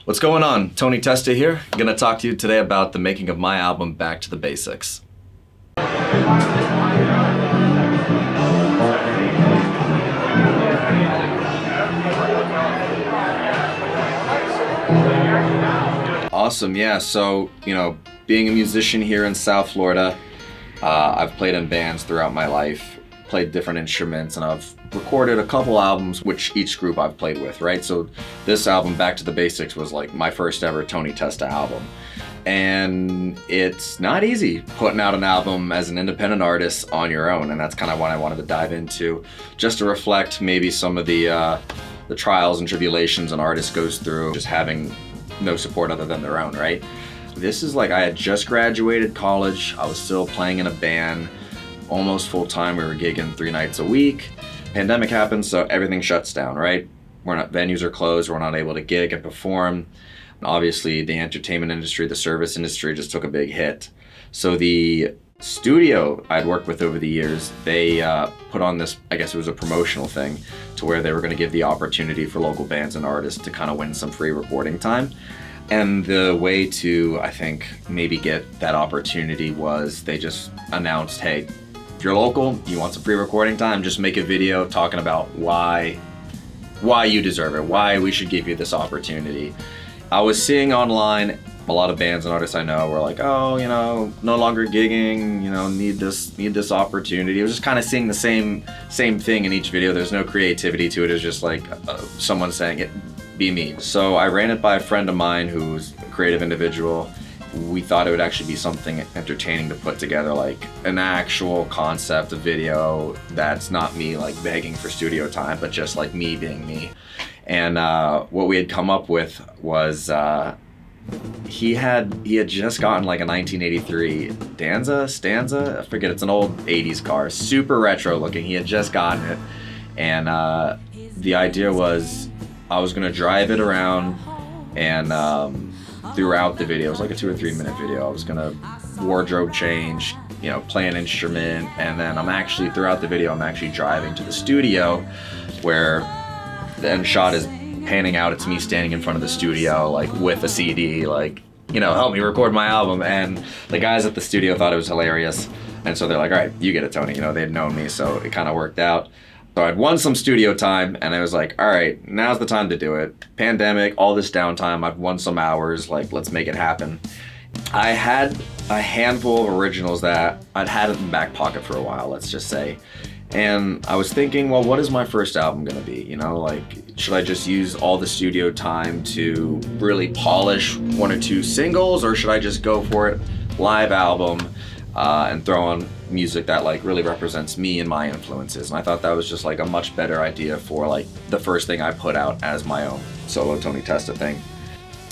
What's going on? Tony Testa here. I'm gonna talk to you today about the making of my album, Back to the Basics. Awesome, yeah, so, being a musician here in South Florida, I've played in bands throughout my life, played different instruments, and I've recorded a couple albums, which each group I've played with, right? So this album, Back to the Basics, was like my first ever Tony Testa album. And it's not easy putting out an album as an independent artist on your own, and that's kind of what I wanted to dive into, just to reflect maybe some of the trials and tribulations an artist goes through, just having no support other than their own, right? This is like I had just graduated college, I was still playing in a band, almost full-time. We were gigging 3 nights a week. Pandemic happens, so everything shuts down, right? Venues are closed, we're not able to gig and perform. And obviously the entertainment industry, the service industry just took a big hit. So the studio I'd worked with over the years, they put on this, I guess it was a promotional thing, to where they were gonna give the opportunity for local bands and artists to kind of win some free recording time. And the way to, I think, maybe get that opportunity was they just announced, hey, if you're local, you want some free recording time, just make a video talking about why you deserve it, why we should give you this opportunity. I was seeing online a lot of bands and artists I know were like, oh, no longer gigging, need this opportunity. I was just kind of seeing the same thing in each video. There's no creativity to it. It's just like someone saying it, be me. So I ran it by a friend of mine who's a creative individual. We thought it would actually be something entertaining to put together, like an actual concept of video that's not me like begging for studio time, but just like me being me. And what we had come up with was he had just gotten like a 1983 Stanza, I forget, it's an old 80s car, super retro looking. He had just gotten it, and the idea was I was gonna drive it around, and throughout the video, it was like a 2 or 3 minute video, I was gonna wardrobe change, play an instrument, and then throughout the video, I'm actually driving to the studio, where the end shot is panning out. It's me standing in front of the studio, like with a CD, like, help me record my album. And the guys at the studio thought it was hilarious. And so they're like, all right, you get it, Tony. They'd known me, so it kind of worked out. So I'd won some studio time, and I was like, all right, now's the time to do it. Pandemic, all this downtime, I've won some hours, like, let's make it happen. I had a handful of originals that I'd had in the back pocket for a while, let's just say. And I was thinking, well, what is my first album gonna be? Should I just use all the studio time to really polish 1 or 2 singles, or should I just go for it, live album, and throw on music that like really represents me and my influences? And I thought that was just like a much better idea for like the first thing I put out as my own solo Tony Testa thing.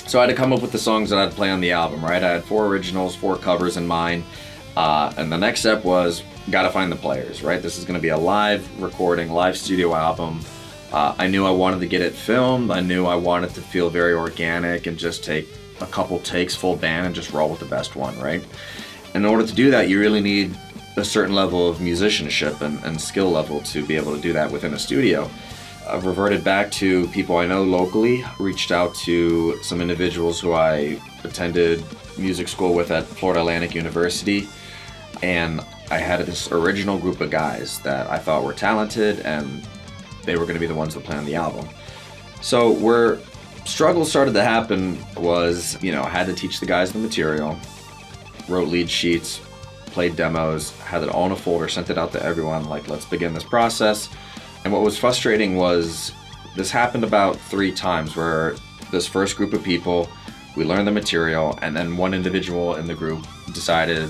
So I had to come up with the songs that I'd play on the album, right? I had 4 originals, 4 covers in mind, and the next step was gotta find the players, right? This is gonna be a live recording, live studio album. I knew I wanted to get it filmed. I knew I wanted to feel very organic and just take a couple takes full band and just roll with the best one, right? In order to do that, you really need a certain level of musicianship and skill level to be able to do that within a studio. I've reverted back to people I know locally, reached out to some individuals who I attended music school with at Florida Atlantic University, and I had this original group of guys that I thought were talented, and they were going to be the ones that play on the album. So where struggles started to happen was, I had to teach the guys the material, wrote lead sheets, played demos, had it all in a folder, sent it out to everyone, like, let's begin this process. And what was frustrating was this happened about 3 times, where this first group of people, we learned the material, and then one individual in the group decided,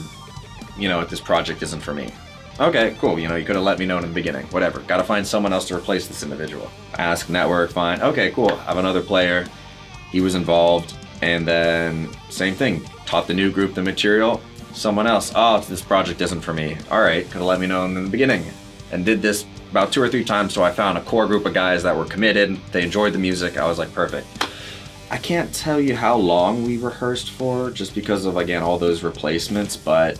this project isn't for me. Okay, cool, you could have let me know in the beginning, whatever. Gotta find someone else to replace this individual. Ask, network, fine, okay, cool, I have another player, he was involved, and then same thing, taught the new group the material, someone else, oh, this project isn't for me. All right, could have let me know in the beginning. And did this about 2 or 3 times, so I found a core group of guys that were committed, they enjoyed the music, I was like, perfect. I can't tell you how long we rehearsed for, just because of, again, all those replacements, but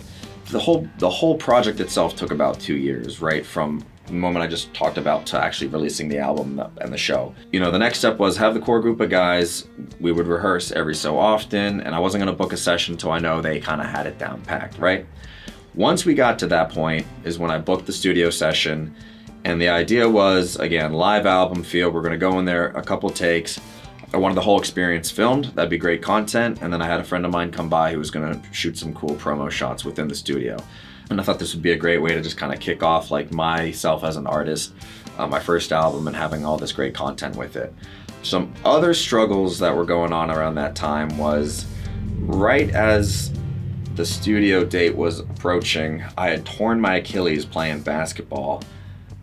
the whole project itself took about 2 years, right? From the moment I just talked about to actually releasing the album and the show. You know, the next step was have the core group of guys. We would rehearse every so often, and I wasn't gonna book a session until I know they kind of had it down packed, right? Once we got to that point is when I booked the studio session, and the idea was, again, live album feel. We're gonna go in there, a couple takes. I wanted the whole experience filmed. That'd be great content. And then I had a friend of mine come by who was gonna shoot some cool promo shots within the studio. And I thought this would be a great way to just kind of kick off like myself as an artist, my first album, and having all this great content with it. Some other struggles that were going on around that time was right as the studio date was approaching, I had torn my Achilles playing basketball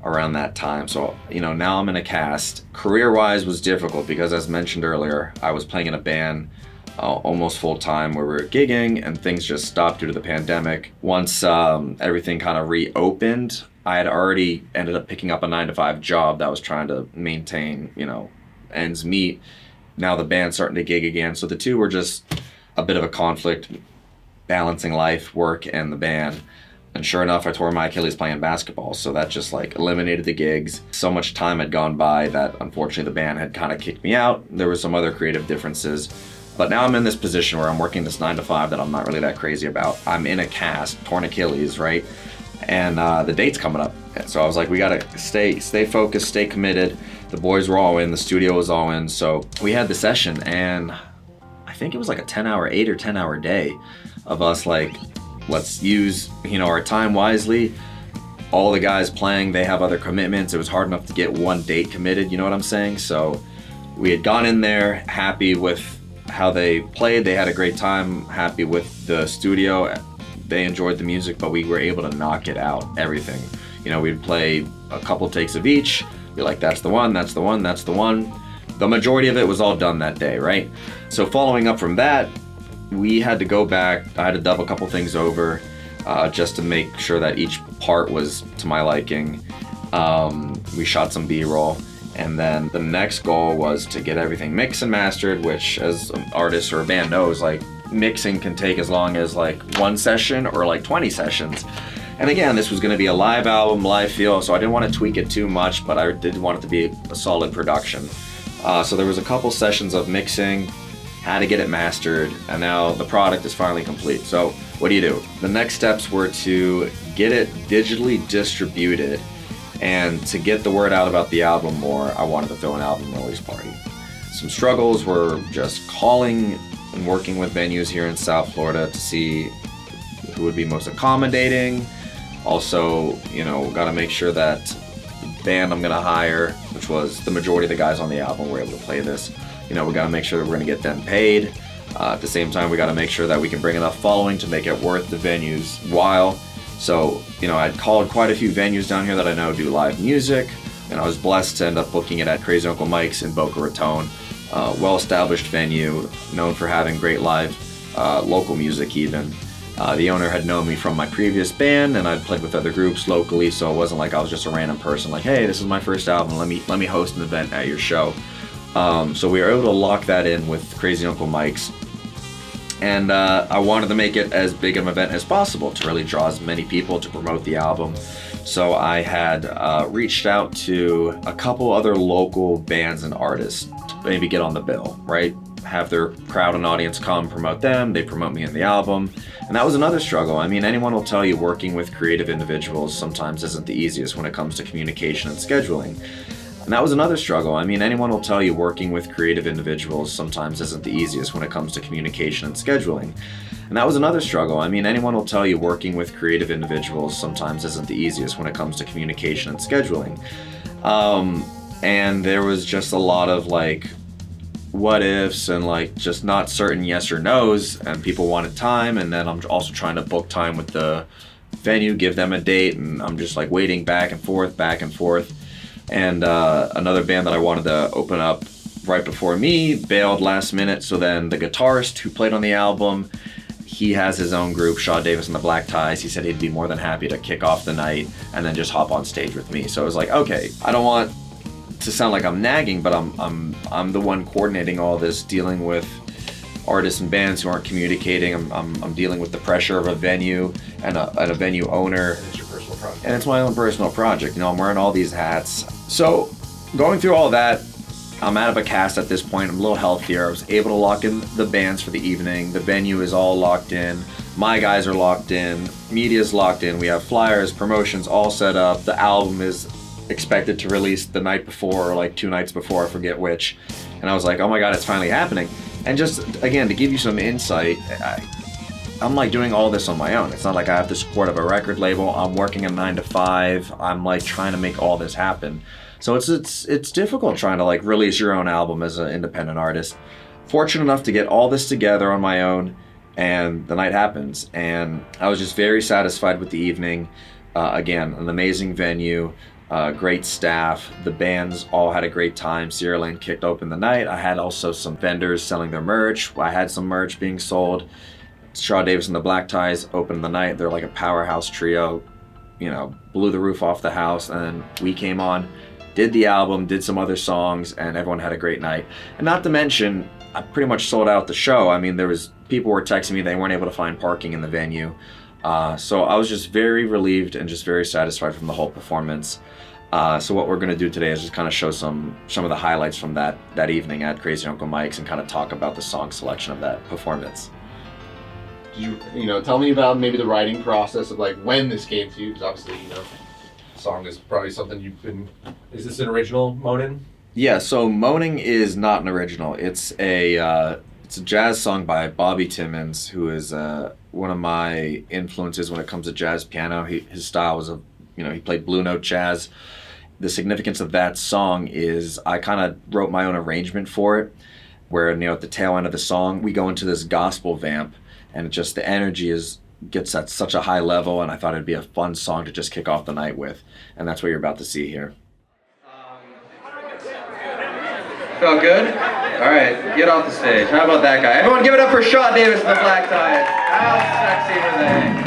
around that time. So, you know, now I'm in a cast. Career-wise was difficult because, as mentioned earlier, I was playing in a band almost full time where we were gigging, and things just stopped due to the pandemic. Once everything kind of reopened, I had already ended up picking up a 9-to-5 job that was trying to maintain, you know, ends meet. Now the band's starting to gig again. So the two were just a bit of a conflict, balancing life, work, and the band. And sure enough, I tore my Achilles playing basketball. So that just like eliminated the gigs. So much time had gone by that unfortunately the band had kind of kicked me out. There were some other creative differences. But now I'm in this position where I'm working this 9-to-5 that I'm not really that crazy about. I'm in a cast, torn Achilles, right? And the date's coming up. So I was like, we gotta stay focused, stay committed. The boys were all in, the studio was all in. So we had the session, and I think it was like a 8 or 10 hour day of us like, let's use, you know, our time wisely. All the guys playing, they have other commitments. It was hard enough to get one date committed, you know what I'm saying? So we had gone in there happy with how they played. They had a great time, happy with the studio. They enjoyed the music, but we were able to knock it out, everything. You know, we'd play a couple takes of each, be like, that's the one, that's the one, that's the one. The majority of it was all done that day, right? So following up from that, we had to go back. I had to dub a couple things over just to make sure that each part was to my liking. We shot some B-roll. And then the next goal was to get everything mixed and mastered, which as an artist or a band knows, like mixing can take as long as like 1 session or like 20 sessions. And again, this was gonna be a live album, live feel, so I didn't want to tweak it too much, but I did want it to be a solid production. So there was a couple sessions of mixing, had to get it mastered, and now the product is finally complete. So what do? The next steps were to get it digitally distributed. And to get the word out about the album more, I wanted to throw an album release party. Some struggles were just calling and working with venues here in South Florida to see who would be most accommodating. Also, you know, got to make sure that the band I'm gonna hire, which was the majority of the guys on the album, were able to play this. You know, we got to make sure that we're gonna get them paid. At the same time, we got to make sure that we can bring enough following to make it worth the venue's while. So, you know, I'd called quite a few venues down here that I know do live music, and I was blessed to end up booking it at Crazy Uncle Mike's in Boca Raton. Well-established venue, known for having great live local music even. The owner had known me from my previous band, and I'd played with other groups locally, so it wasn't like I was just a random person like, hey, this is my first album, let me host an event at your show. So we were able to lock that in with Crazy Uncle Mike's. And I wanted to make it as big of an event as possible to really draw as many people to promote the album. So I had reached out to a couple other local bands and artists to maybe get on the bill, right? Have their crowd and audience come promote them, they promote me in the album. And that was another struggle. I mean, anyone will tell you working with creative individuals sometimes isn't the easiest when it comes to communication and scheduling. And that was another struggle. I mean, anyone will tell you working with creative individuals sometimes isn't the easiest when it comes to communication and scheduling. And that was another struggle. I mean, anyone will tell you working with creative individuals sometimes isn't the easiest when it comes to communication and scheduling. And there was just a lot of like what ifs and like just not certain yes or no's, and people wanted time, and then I'm also trying to book time with the venue, give them a date, and I'm just like waiting back and forth. And another band that I wanted to open up right before me bailed last minute. So then the guitarist who played on the album, he has his own group, Shaw Davis and the Black Ties. He said he'd be more than happy to kick off the night and then just hop on stage with me. So I was like, okay, I don't want to sound like I'm nagging, but I'm the one coordinating all this, dealing with artists and bands who aren't communicating. I'm dealing with the pressure of a venue and a venue owner. It's your first personal project. And it's my own personal project. You know, I'm wearing all these hats. So going through all that, I'm out of a cast at this point. I'm a little healthier. I was able to lock in the bands for the evening. The venue is all locked in. My guys are locked in. Media's locked in. We have flyers, promotions all set up. The album is expected to release the night before, or like 2 nights before, I forget which. And I was like, oh my God, it's finally happening. And just, again, to give you some insight, I'm like doing all this on my own. It's not like I have the support of a record label. I'm working a 9 to 5. I'm like trying to make all this happen. So it's difficult trying to like release your own album as an independent artist. Fortunate enough to get all this together on my own, and the night happens. And I was just very satisfied with the evening. Again, an amazing venue, great staff. The bands all had a great time. Sierra Lane kicked open the night. I had also some vendors selling their merch. I had some merch being sold. Shaw Davis and the Black Ties opened the night. They're like a powerhouse trio, you know, blew the roof off the house. And then we came on, did the album, did some other songs, and everyone had a great night. And not to mention, I pretty much sold out the show. I mean, people were texting me they weren't able to find parking in the venue. So I was just very relieved and just very satisfied from the whole performance. So what we're gonna do today is just kind of show some of the highlights from that evening at Crazy Uncle Mike's and kind of talk about the song selection of that performance. You know, tell me about maybe the writing process of like when this came to you, because obviously, you know, song is probably something is this an original, Moanin'? Yeah, so Moaning is not an original. It's a jazz song by Bobby Timmons, who is one of my influences when it comes to jazz piano. His style was he played blue note jazz. The significance of that song is I kind of wrote my own arrangement for it, where, you know, at the tail end of the song, we go into this gospel vamp, and the energy gets at such a high level, and I thought it'd be a fun song to just kick off the night with, and that's what you're about to see here. Felt good? All right, get off the stage. How about that guy? Everyone give it up for Shaw Davis and the Black Ties. How sexy were they?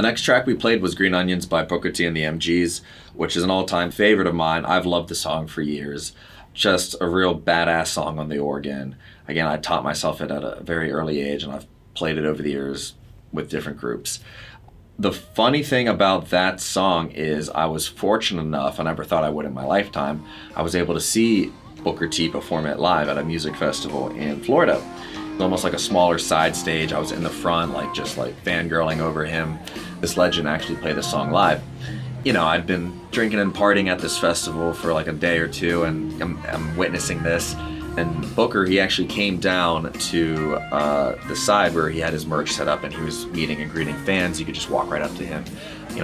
The next track we played was Green Onions by Booker T and the MGs, which is an all-time favorite of mine. I've loved the song for years. Just a real badass song on the organ. Again, I taught myself it at a very early age, and I've played it over the years with different groups. The funny thing about that song is I was fortunate enough, I never thought I would in my lifetime, I was able to see Booker T perform it live at a music festival in Florida. It was almost like a smaller side stage. I was in the front, just fangirling over him. This legend actually played the song live. You know, I'd been drinking and partying at this festival for a day or two, and I'm witnessing this. And Booker, he actually came down to the side where he had his merch set up, and he was meeting and greeting fans. You could just walk right up to him,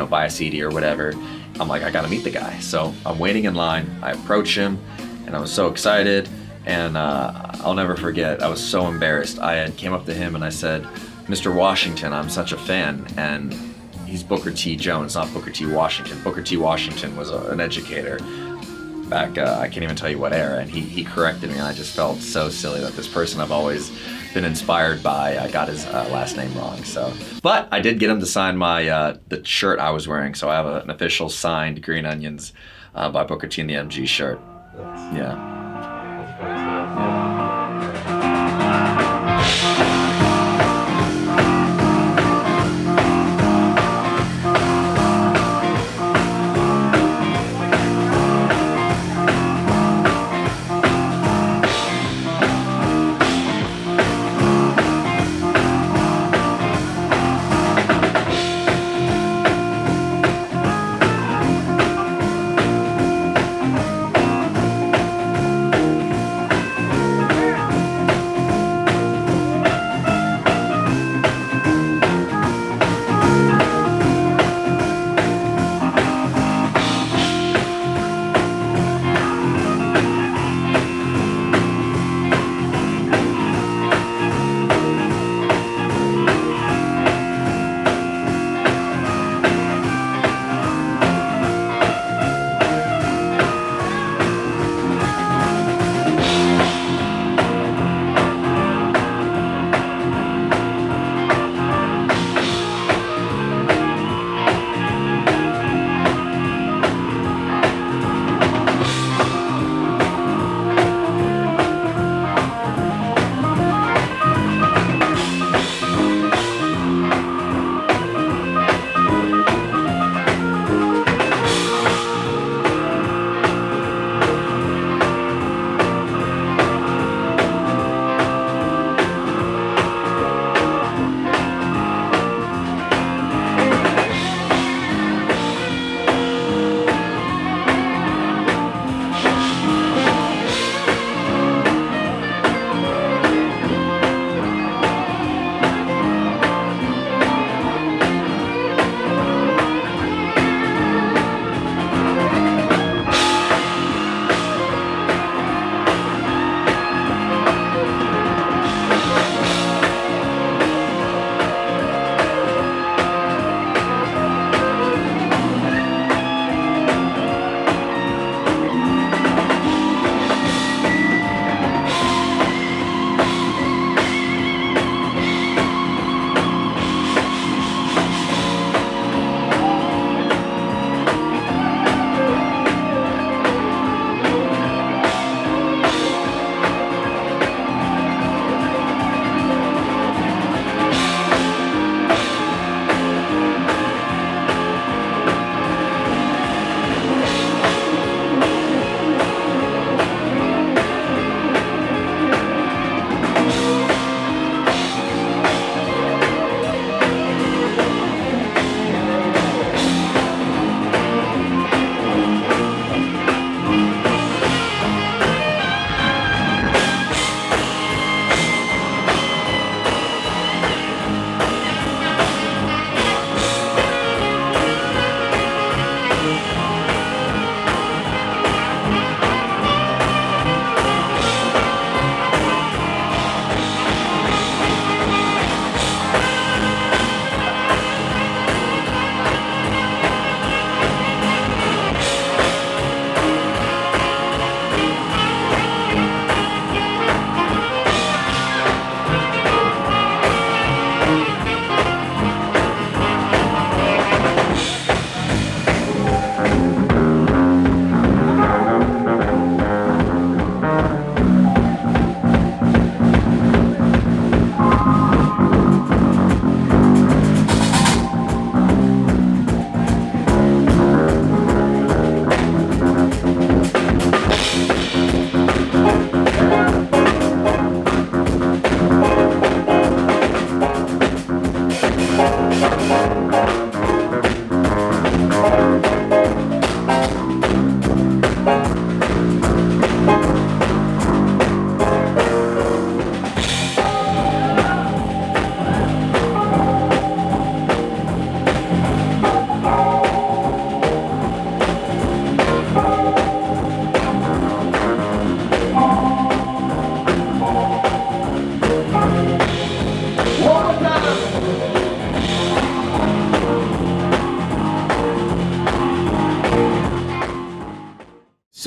buy a CD or whatever. I'm like, I gotta meet the guy. So I'm waiting in line. I approach him, and I was so excited. And I'll never forget, I was so embarrassed. I had came up to him and I said, Mr. Washington, I'm such a fan. And he's Booker T. Jones, not Booker T. Washington. Booker T. Washington was an educator back, I can't even tell you what era, and he corrected me, and I just felt so silly that this person I've always been inspired by, I got his last name wrong. So, but I did get him to sign my the shirt I was wearing, so I have an official signed Green Onions by Booker T and the MG shirt. Yeah.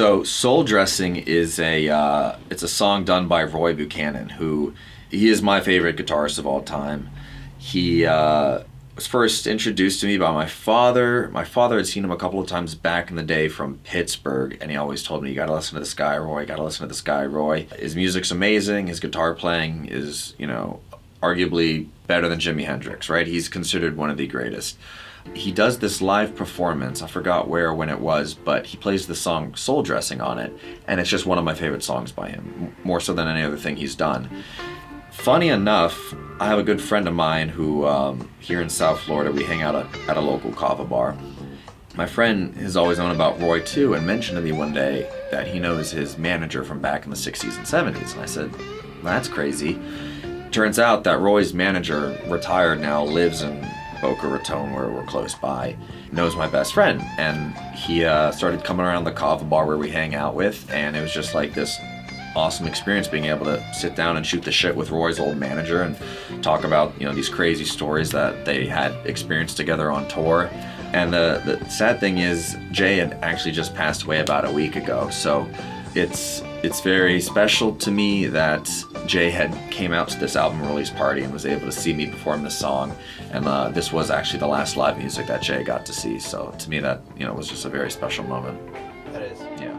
So Soul Dressing is it's a song done by Roy Buchanan, who he is my favorite guitarist of all time. He was first introduced to me by my father. My father had seen him a couple of times back in the day from Pittsburgh, and he always told me, you gotta listen to this guy, Roy, you gotta listen to this guy, Roy. His music's amazing, his guitar playing is, arguably better than Jimi Hendrix, right? He's considered one of the greatest. He does this live performance, I forgot where or when it was, but he plays the song Soul Dressing on it, and it's just one of my favorite songs by him, more so than any other thing he's done. Funny enough, I have a good friend of mine who, here in South Florida, we hang out at a local kava bar. My friend has always known about Roy too, and mentioned to me one day that he knows his manager from back in the 60s and 70s, and I said, that's crazy. Turns out that Roy's manager, retired now, lives in Boca Raton, where we're close by, knows my best friend, and he started coming around the kava bar where we hang out with, and it was just like this awesome experience being able to sit down and shoot the shit with Roy's old manager and talk about these crazy stories that they had experienced together on tour. And the sad thing is Jay had actually just passed away about a week ago, so it's very special to me that Jay had came out to this album release party and was able to see me perform this song, and this was actually the last live music that Jay got to see. So to me, that was just a very special moment. That is. Yeah.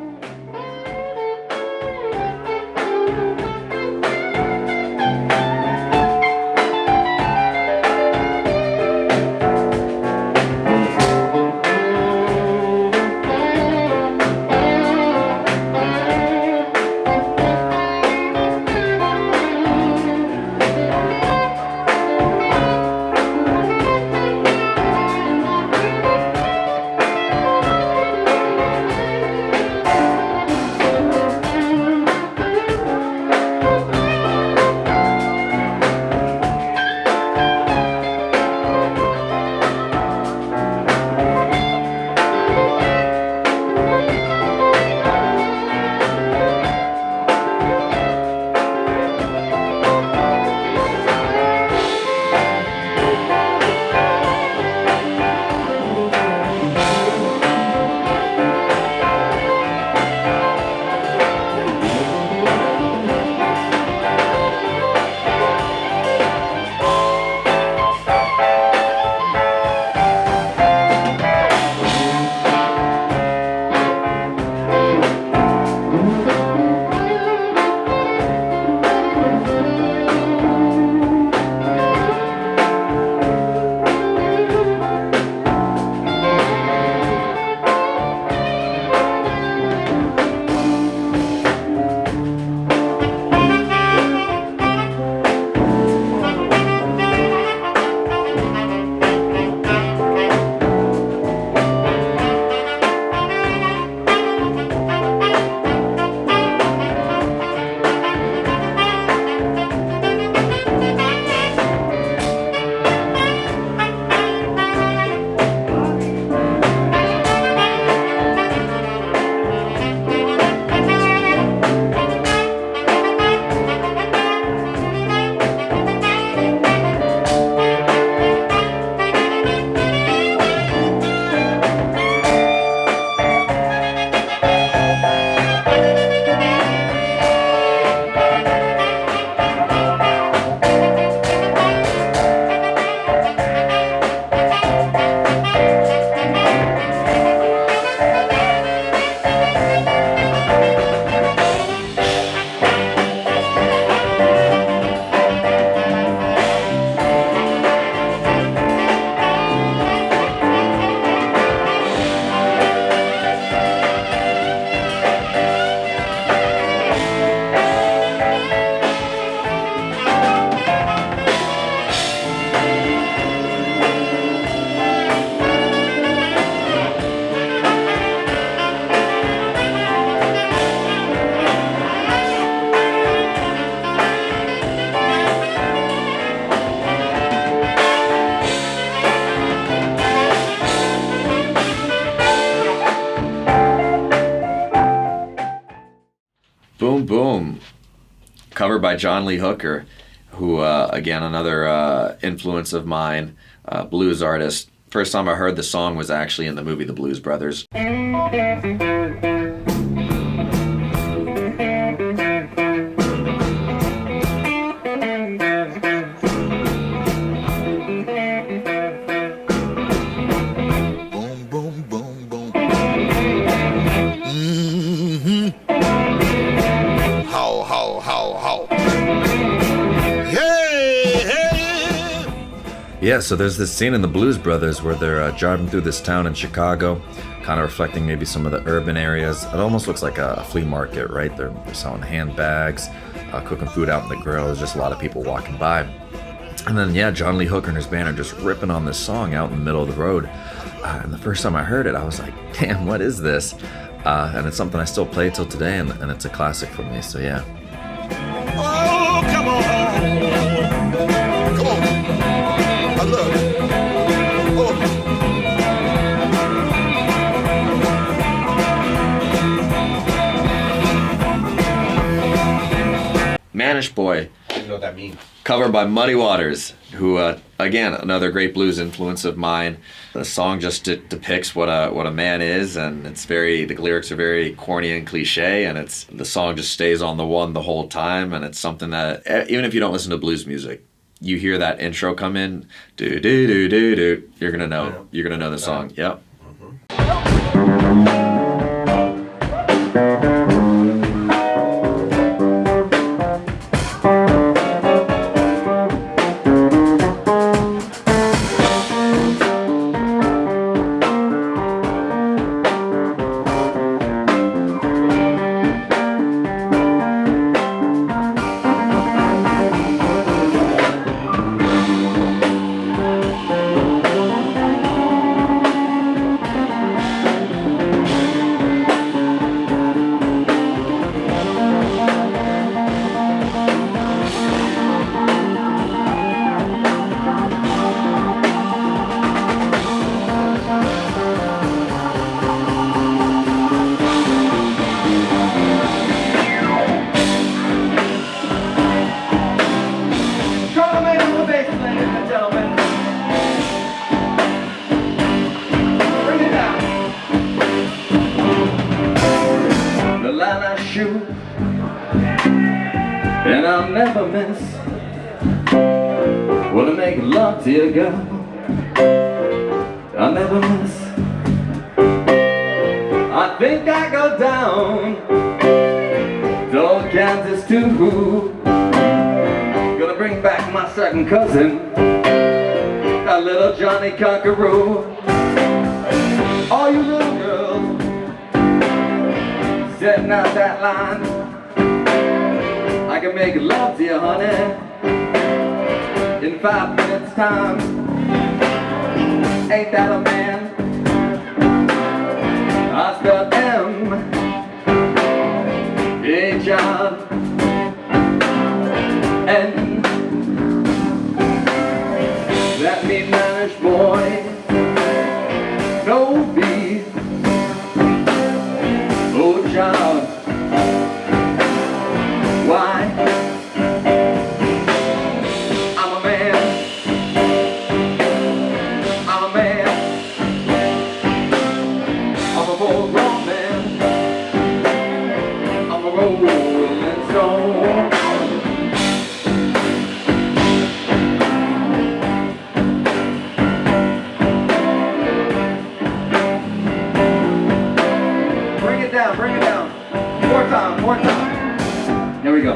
Boom Boom, cover by John Lee Hooker, who, again, another influence of mine, blues artist. First time I heard the song was actually in the movie The Blues Brothers. Yeah, so there's this scene in the Blues Brothers where they're driving through this town in Chicago, kind of reflecting maybe some of the urban areas. It almost looks like a flea market, right? They're selling handbags, cooking food out in the grill. There's just a lot of people walking by. And then, yeah, John Lee Hooker and his band are just ripping on this song out in the middle of the road. And the first time I heard it, I was like, damn, what is this? And it's something I still play till today, and it's a classic for me, so yeah. Oh, come on. Come on. I love it. Oh. Mannish Boy, I don't know what that means. covered by Muddy Waters, who, again, another great blues influence of mine. The song just depicts what a man is, and the lyrics are very corny and cliche, and the song just stays on the one the whole time, and it's something that, even if you don't listen to blues music, you hear that intro come in, do do do do do, you're gonna know the song. Yep. And I'll never miss. Wanna make love to you, girl. I'll never miss. I think I go down to old Kansas too. Gonna bring back my second cousin, a little Johnny Conqueror. All you little girls setting out that line, I can make love to you, honey, in 5 minutes time. Ain't that a man? I spelled M-A-John N. That mean Mannish Boy, no B. Oh, John. Why? I'm a man. I'm a man. I'm a full-grown man. I'm a rolling stone. Bring it down, bring it down. More time, more time. Here we go.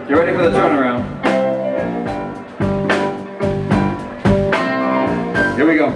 You ready for the turnaround? Here we go.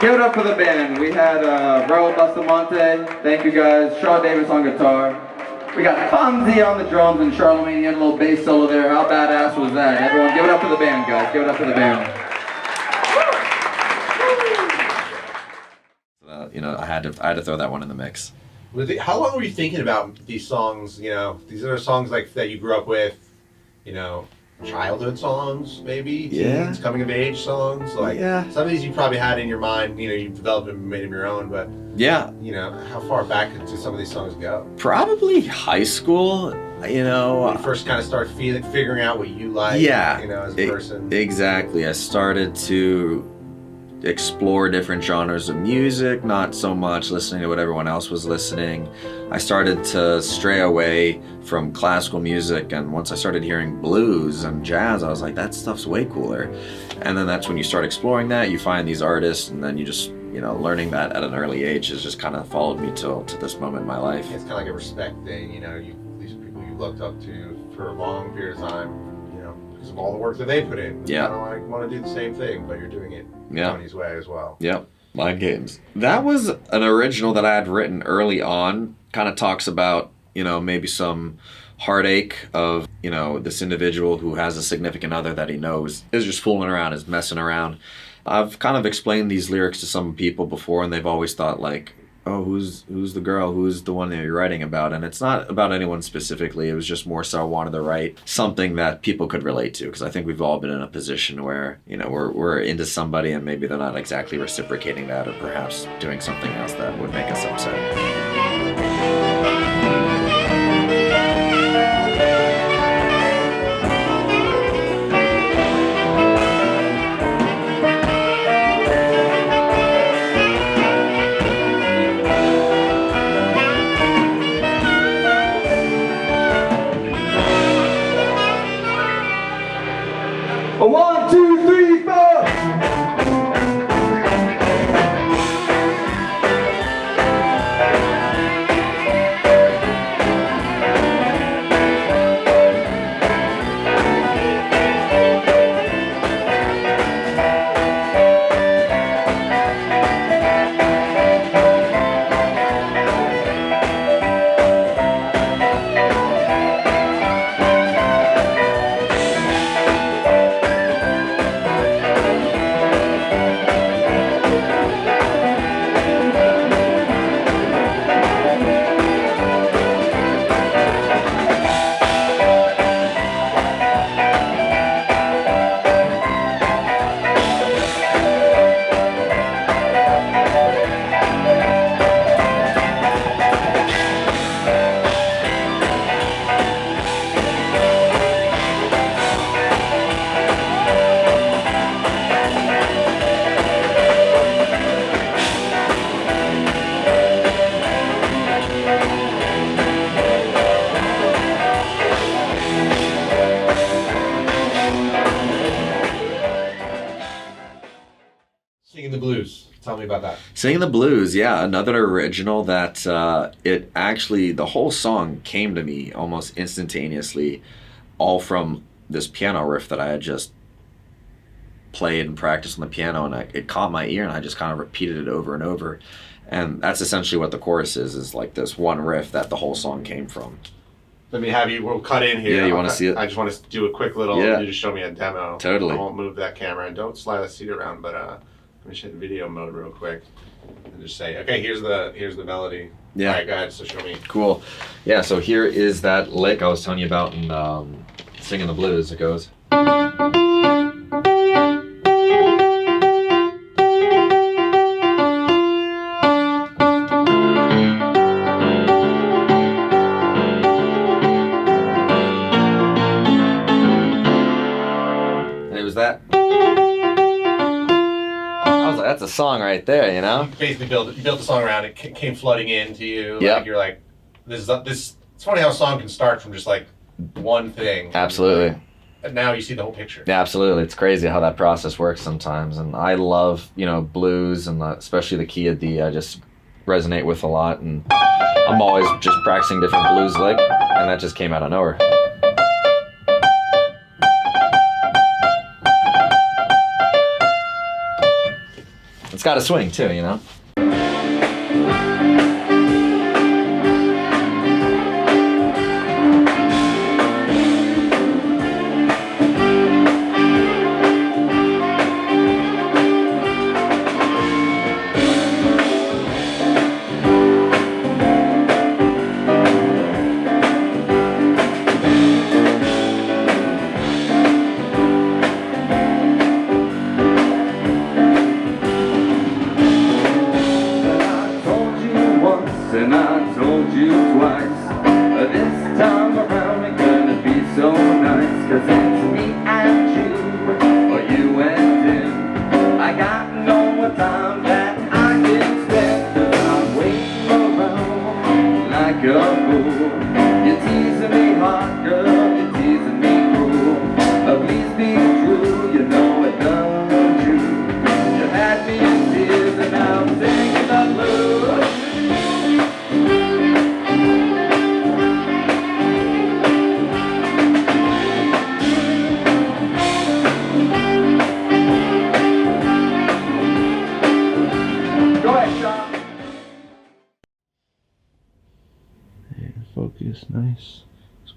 Give it up for the band. We had Raul Bustamante, thank you guys, Shaw Davis on guitar. We got Fonzie on the drums and Charlemagne, he had a little bass solo there. How badass was that? Everyone give it up for the band, guys. Give it up for the band. I had to throw that one in the mix. How long were you thinking about these songs? You know, these are songs like that you grew up with, you know, childhood songs, maybe teens, coming of age songs. Like some of these you probably had in your mind. You know, you developed them and made them your own. But you know, how far back do some of these songs go? Probably high school. You know, when you first kind of start figuring out what you like. You know, as a person. Exactly. I started to explore different genres of music, not so much listening to what everyone else was listening. I started to stray away from classical music, and once I started hearing blues and jazz, I was like, that stuff's way cooler. And then that's when you start exploring that, you find these artists, and then you just, learning that at an early age has just kind of followed me to this moment in my life. It's kind of like a respect thing, these people you looked up to for a long period of time, because of all the work that they put in. Yeah. I want to do the same thing, but you're doing it Tony's way as well. Yep. Mind games. That was an original that I had written early on. Kind of talks about, maybe some heartache of, this individual who has a significant other that he knows is just fooling around, is messing around. I've kind of explained these lyrics to some people before, and they've always thought like, oh, who's the girl? Who's the one that you're writing about? And it's not about anyone specifically. It was just more so I wanted to write something that people could relate to, because I think we've all been in a position where, we're into somebody and maybe they're not exactly reciprocating that, or perhaps doing something else that would make us upset. One, two, three, four. Singing the Blues. Tell me about that. Singing the Blues, yeah, another original that the whole song came to me almost instantaneously, all from this piano riff that I had just played and practiced on the piano, and it caught my ear, and I just kind of repeated it over and over. And that's essentially what the chorus is like this one riff that the whole song came from. Let me have you, we'll cut in here. Yeah, you want to see it? I just want to do a quick little, you just show me a demo. Totally. I won't move that camera, and don't slide the seat around, but let me just hit video mode real quick and just say, okay, here's the melody. Yeah. All right, go ahead, so show me. Cool. Yeah, so here is that lick I was telling you about in Singing the Blues. It goes. And it was that. I was like, that's a song right there, You basically built the song around it, came flooding into you. Yeah. Like, you're like, this. It's funny how a song can start from just like one thing. Absolutely. And now you see the whole picture. Yeah, absolutely. It's crazy how that process works sometimes. And I love, blues, and especially the key of D. I just resonate with a lot. And I'm always just practicing different blues lick, and that just came out of nowhere. It's got a swing too,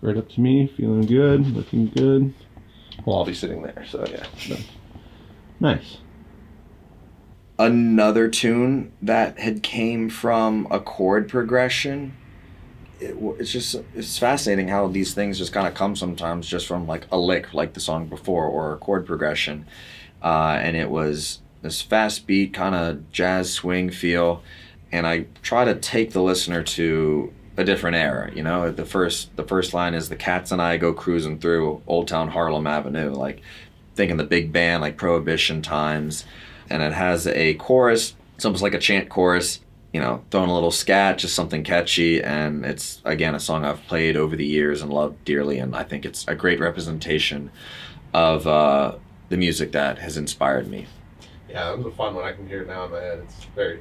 Looks right up to me, feeling good, looking good. Well, I'll be sitting there, so yeah. So. Nice. Another tune that had came from a chord progression. It's fascinating how these things just kind of come sometimes just from like a lick, like the song before, or a chord progression. And it was this fast beat, kind of jazz swing feel. And I try to take the listener to a different era. You know, the first line is the cats and I go cruising through Old Town Harlem Avenue, like thinking the big band, like Prohibition times. And it has a chorus. It's almost like a chant chorus, you know, throwing a little scat, just something catchy. And it's, again, a song I've played over the years and loved dearly. And I think it's a great representation of the music that has inspired me. Yeah, that was a fun one. I can hear it now in my head. It's very...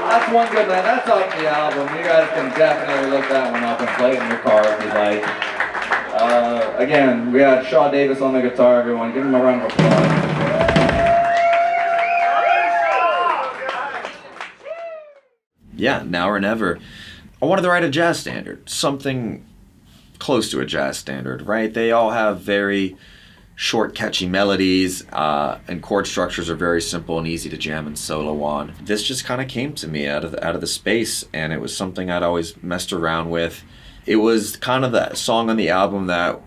That's one good one. That's off the album. You guys can definitely look that one up and play it in your car if you'd like. Again, we got Shaw Davis on the guitar, everyone. Give him a round of applause. Yeah, Now or Never. I wanted to write a jazz standard, something close to a jazz standard, right? They all have very short, catchy melodies, and chord structures are very simple and easy to jam and solo on. This just kind of came to me out of the space, and it was something I'd always messed around with. It was kind of that song on the album that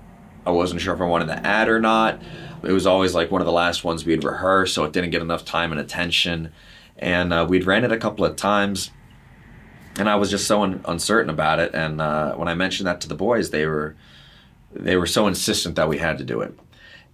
I wasn't sure if I wanted to add or not. It was always like one of the last ones we'd rehearse, so it didn't get enough time and attention. And we'd ran it a couple of times, and I was just so uncertain about it. And when I mentioned that to the boys, they were so insistent that we had to do it.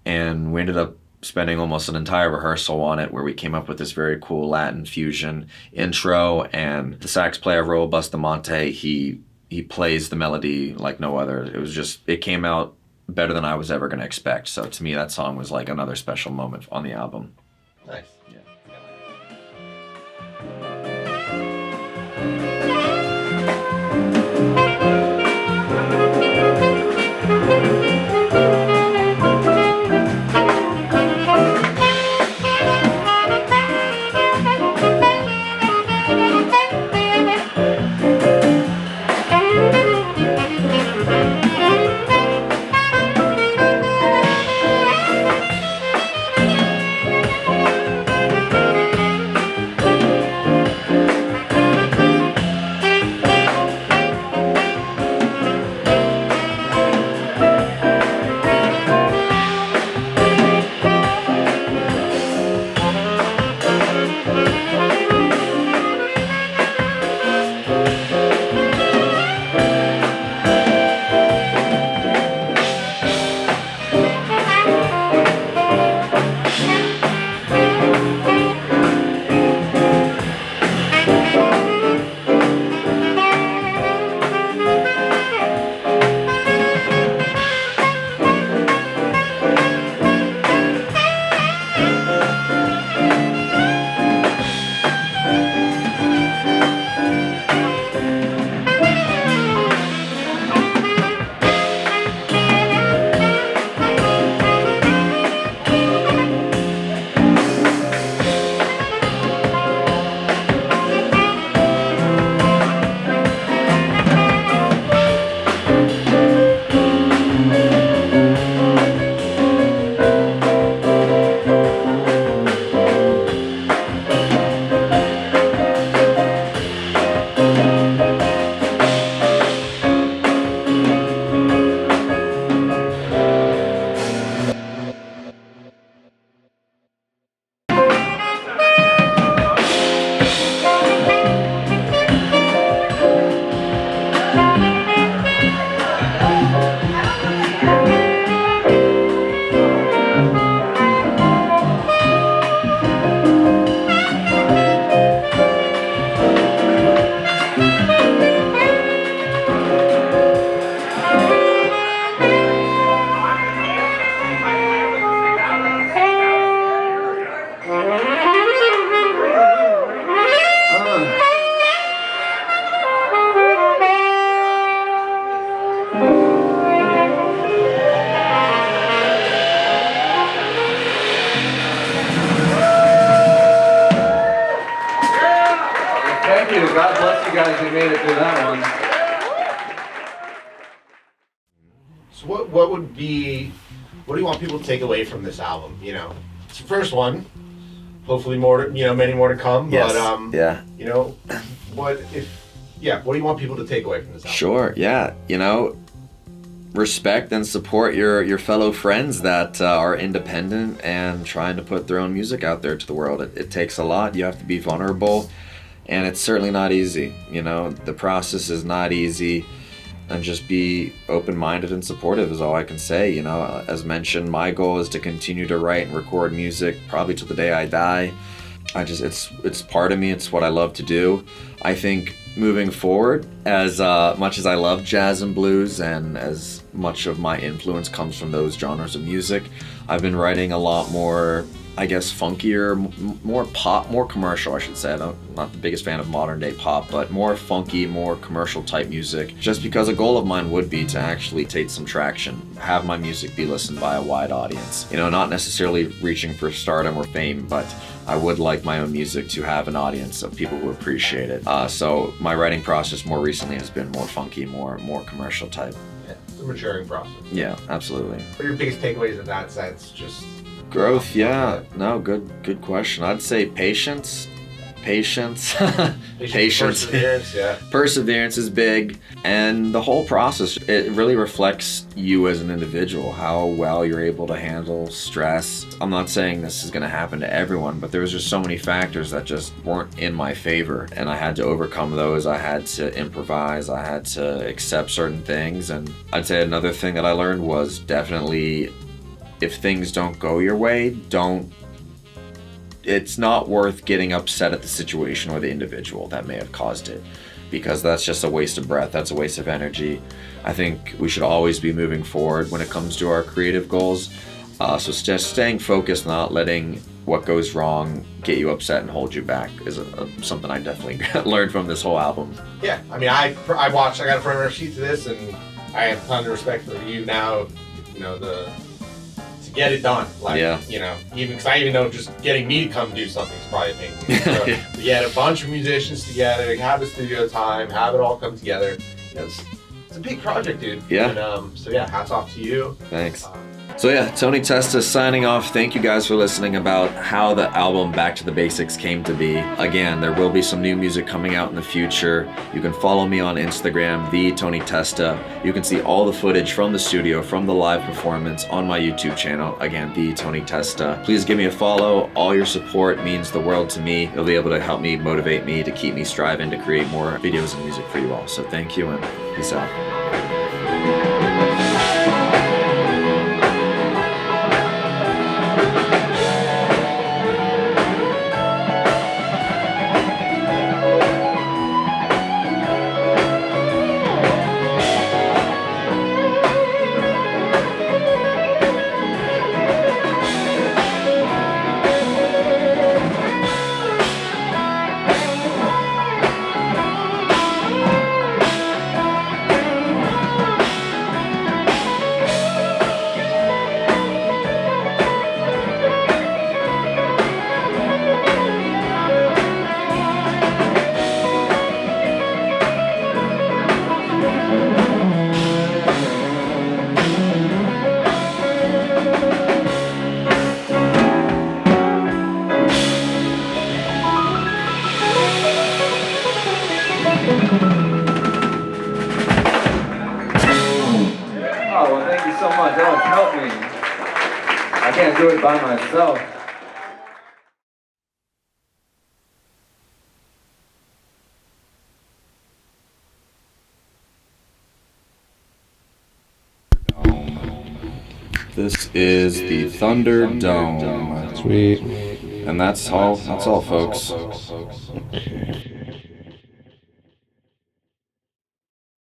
And we ended up spending almost an entire rehearsal on it, where we came up with this very cool Latin fusion intro. And the sax player, Raul Bustamante, he plays the melody like no other. It came out better than I was ever going to expect. So to me, that song was like another special moment on the album. Nice. Yeah. Thank you. God bless you guys who made it through that one. So what would be, what do you want people to take away from this album? You know, it's the first one. Hopefully more, many more to come. Yes. But yeah. What do you want people to take away from this album? Sure. Yeah. Respect and support your fellow friends that are independent and trying to put their own music out there to the world. It takes a lot. You have to be vulnerable, and it's certainly not easy. The process is not easy, and just be open-minded and supportive is all I can say. As mentioned, my goal is to continue to write and record music probably till the day I die. It's part of me. It's what I love to do. I think moving forward, as much as I love jazz and blues, and as much of my influence comes from those genres of music, I've been writing a lot more, I guess, funkier, more pop, more commercial, I should say. I'm not the biggest fan of modern day pop, but more funky, more commercial type music, just because a goal of mine would be to actually take some traction, have my music be listened by a wide audience. Not necessarily reaching for stardom or fame, but I would like my own music to have an audience of people who appreciate it. So my writing process more recently has been more funky, more commercial type. Yeah, it's a maturing process. Yeah, absolutely. What are your biggest takeaways in that sense? Just growth, yeah. No, good question. I'd say patience. Patience. Perseverance, yeah. Perseverance is big, and the whole process, it really reflects you as an individual, how well you're able to handle stress. I'm not saying this is going to happen to everyone, but there was just so many factors that just weren't in my favor, and I had to overcome those. I had to improvise. I had to accept certain things, and I'd say another thing that I learned was definitely, if things don't go your way, it's not worth getting upset at the situation or the individual that may have caused it, because that's just a waste of breath. That's a waste of energy. I think we should always be moving forward when it comes to our creative goals. So just staying focused, not letting what goes wrong get you upset and hold you back is something I definitely learned from this whole album. Yeah, I mean, I got a front row seat to this, and I have a ton of respect for you now, to get it done. Even because I even know just getting me to come do something is probably a pain. So we had a bunch of musicians together, have the studio time, have it all come together. It's a big project, dude. Yeah. And, hats off to you. Thanks. So yeah, Tony Testa signing off. Thank you guys for listening about how the album Back to the Basics came to be. Again, there will be some new music coming out in the future. You can follow me on Instagram, the Tony Testa. You can see all the footage from the studio, from the live performance on my YouTube channel. Again, the Tony Testa. Please give me a follow. All your support means the world to me. You'll be able to help me, motivate me, to keep me striving to create more videos and music for you all. So thank you, and peace out. Can't do it by myself. This is the Thunderdome. Sweet. And that's all folks.